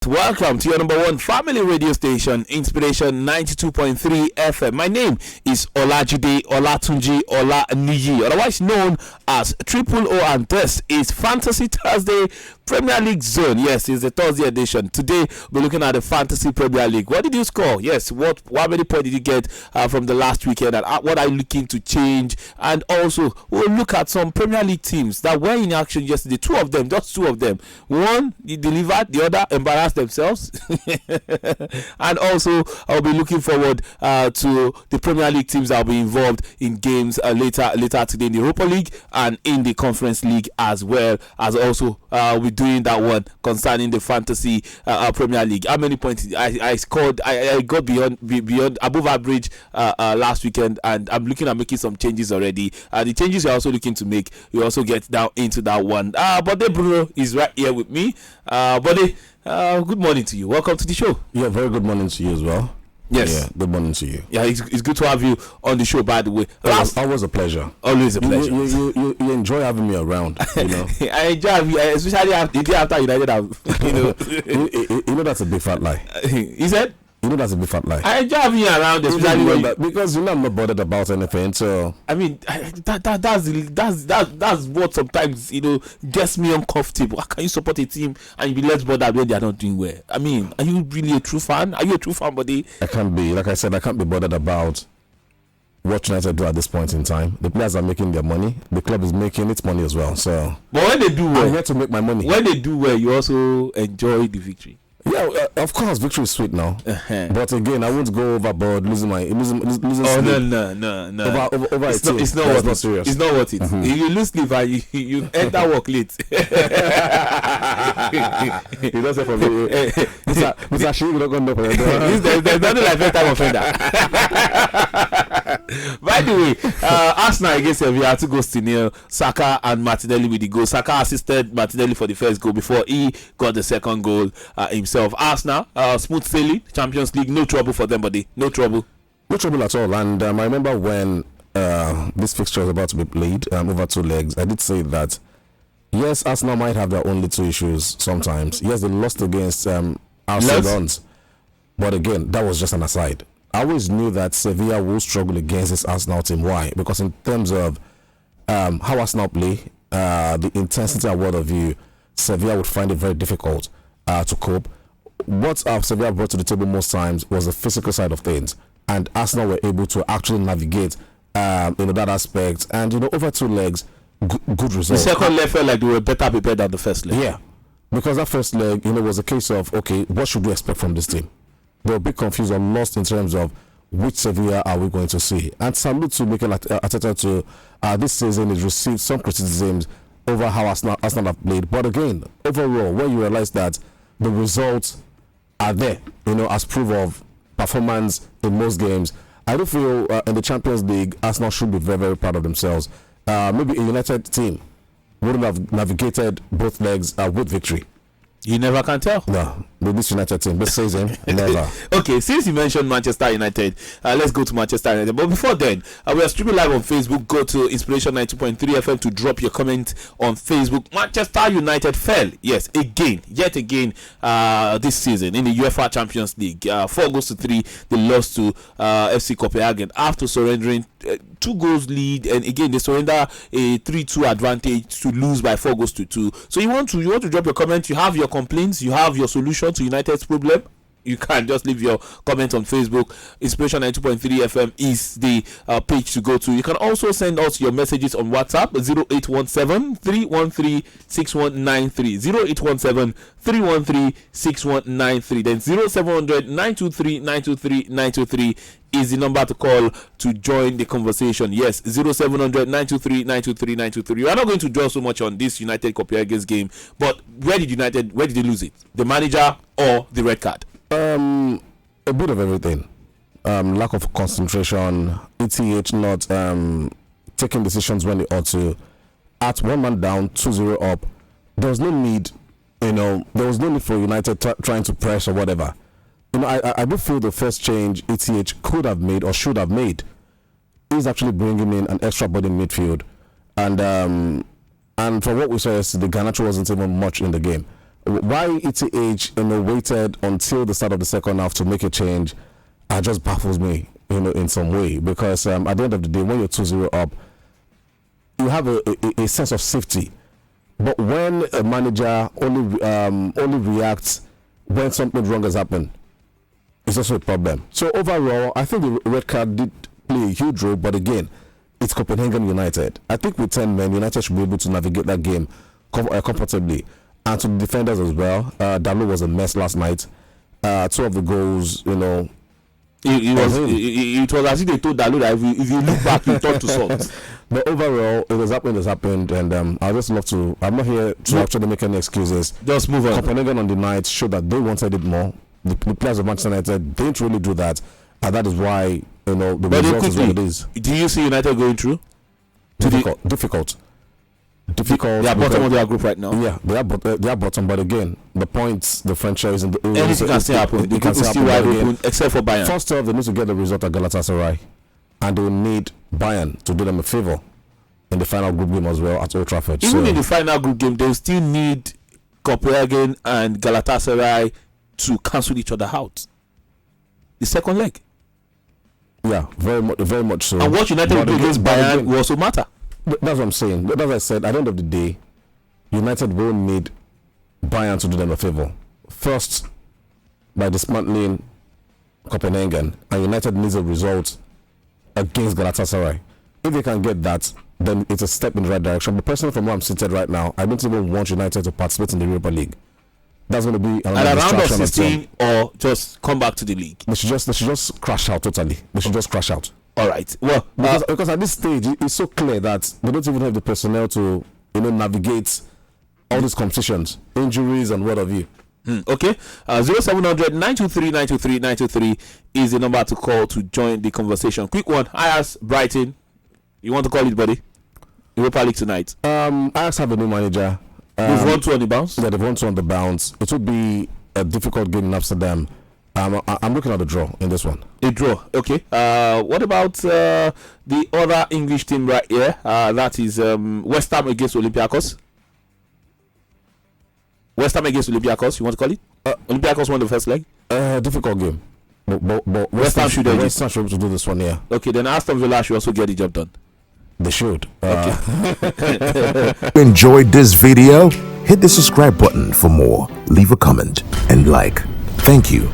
Welcome to your number one family radio station, Inspiration 92.3 FM. My name is 𝐒𝐨𝐍𝐲 𝐷𝐀𝐓𝐈𝐍𝐄, otherwise known as Triple O, and this is Fantasy Thursday Premier League Zone. Yes, it's the Thursday edition. Today we're looking at the Fantasy Premier League. What did you score? Yes, how many points did you get from the last weekend, and what are you looking to change? And also we'll look at some Premier League teams that were in action yesterday. Just two of them. One delivered, the other embarrassed themselves. And also I'll be looking forward to the Premier League teams that will be involved in games later today in the Europa League and in the Conference League, as well as also we're doing that one concerning the Fantasy Premier League. How many points I scored? I got beyond above average last weekend, and I'm looking at making some changes already. The changes you're also looking to make, you also get down into that one. Bode Bruno is right here with me. Bode, good morning to you. Welcome to the show. Yeah, very good morning to you as well. Yes. Yeah, good morning to you. Yeah, it's good to have you on the show, by the way. Always a pleasure. Always a pleasure. You enjoy having me around, you know. I enjoy having you, especially the day after United have, you know. You know that's a big fat lie. He said? You know that's a big fat lie. I enjoy having you around, especially because you know I'm not bothered about anything. So I mean, that's what sometimes, you know, gets me uncomfortable. How can you support a team and you be less bothered when they are not doing well? I mean, are you really a true fan? Are you a true fan, buddy? I can't be. Like I said, I can't be bothered about what United do at this point in time. The players are making their money. The club is making its money as well. So, but when they do well, I'm here to make my money. When they do well, you also enjoy the victory. Yeah, of course, victory is sweet now. But again, I won't go overboard losing sleep. No. Over it's not serious. It's not worth it. If you lose sleep and you enter work late. You don't say for me. Mr. Shi, not going to open the door. There's nothing like first time offender. By the way, Arsenal against Sevilla 2-0. Saka and Martinelli with the goal. Saka assisted Martinelli for the first goal before he got the second goal himself. Arsenal, smooth sailing, Champions League, no trouble for them, buddy. No trouble at all. And I remember when this fixture was about to be played over 2 legs, I did say that yes, Arsenal might have their own little issues sometimes. Yes, they lost against Arsenal, but again, that was just an aside. I always knew that Sevilla will struggle against this Arsenal team. Why? Because in terms of how Arsenal play, the intensity and word of view, Sevilla would find it very difficult to cope. What Sevilla brought to the table most times was the physical side of things, and Arsenal were able to actually navigate that aspect. And over 2 legs, good results. The second leg felt like they were better prepared than the first leg. Yeah, because that first leg, was a case of, okay, what should we expect from this team? They were a bit confused or lost in terms of which Sevilla are we going to see. And salute to Mikel Arteta to this season has received some criticisms over how Arsenal have played. But again, overall, when you realize that the results are there, as proof of performance in most games, I do feel in the Champions League, Arsenal should be very, very proud of themselves. Maybe a United team wouldn't have navigated both legs with victory. You never can tell. No, this United team, this season, never. Okay, since you mentioned Manchester United, let's go to Manchester United. But before then, we are streaming live on Facebook. Go to Inspiration 92.3 FM to drop your comment on Facebook. Manchester United fell, yet again, this season in the UEFA Champions League. 4-3, they lost to FC Copenhagen after surrendering 2 goals lead, and again they surrender a 3-2 advantage to lose by 4-2. So you want to drop your comment. You have your complaints, you have your solution to United's problem. You can just leave your comment on Facebook. Inspiration 92.3 FM is the page to go to. You can also send us your messages on WhatsApp 0817-313-6193 0817-313-6193. Then 0700-923-923-923 is the number to call to join the conversation. Yes, 0700-923-923-923. We are not going to dwell so much on this United Copenhagen's game, but where did they lose it? The manager or the red card? A bit of everything. Lack of concentration, ETH not taking decisions when they ought to. At 1 man down, 2-0 up, there was no need, there was no need for United trying to press or whatever. I do feel the first change ETH could have made or should have made is actually bringing in an extra body in midfield. And from what we saw yesterday, Garnacho wasn't even much in the game. why ETH waited until the start of the second half to make a change, just baffles me, in some way, because at the end of the day, when you're 2-0 up, you have a sense of safety. But when a manager only reacts when something wrong has happened, it's also a problem. So overall, I think the red card did play a huge role, but again, it's Copenhagen United. I think with 10 men, United should be able to navigate that game comfortably. And to the defenders as well, Dalot was a mess last night. 2 of the goals, it was as if they told Dalot that if you look back, you turn to salt. But overall, it has happened, and I just love to. I'm not here to actually make any excuses. Just move on. Copenhagen on the night showed that they wanted it more. The players of Manchester United didn't really do that, and that is why the result is what it is. Do you see United going through? Difficult. They are bottom of their group right now. Yeah, they are bottom. But again, the points, the franchise, and anything can still happen. The group is still wide open, except for Bayern. First off, they need to get the result at Galatasaray, and they will need Bayern to do them a favor in the final group game as well at Old Trafford. Even in the final group game, they still need Copenhagen and Galatasaray to cancel each other out. The second leg. Yeah, very much so. And what United will do against Bayern will also matter. That's what I'm saying. But as I said, at the end of the day, United will need Bayern to do them a favor. First, by dismantling Copenhagen, and United needs a result against Galatasaray. If they can get that, then it's a step in the right direction. But personally, from where I'm seated right now, I don't even want United to participate in the Europa League. That's going to be at around 16 or just come back to the league. They should just crash out totally. They should just crash out. All right. Well, because at this stage, it's so clear that they don't even have the personnel to navigate all these competitions, injuries, and what have you. Okay. 0700 923 923 923 is the number to call to join the conversation. Quick one. Ajax Brighton. You want to call it, buddy? Europa League tonight. Ajax have a new manager. They've won 2 on the bounce. Yeah, they've won 2 on the bounce. It would be a difficult game in Amsterdam. I'm looking at a draw in this one. A draw, okay. What about the other English team right here? That is West Ham against Olympiacos. West Ham against Olympiacos, you want to call it? Olympiacos won the first leg. Difficult game. But West Ham should be able to do this one, yeah. Okay, then Aston Villa should also get the job done. They should. Okay. Enjoyed this video? Hit the subscribe button for more. Leave a comment and like. Thank you.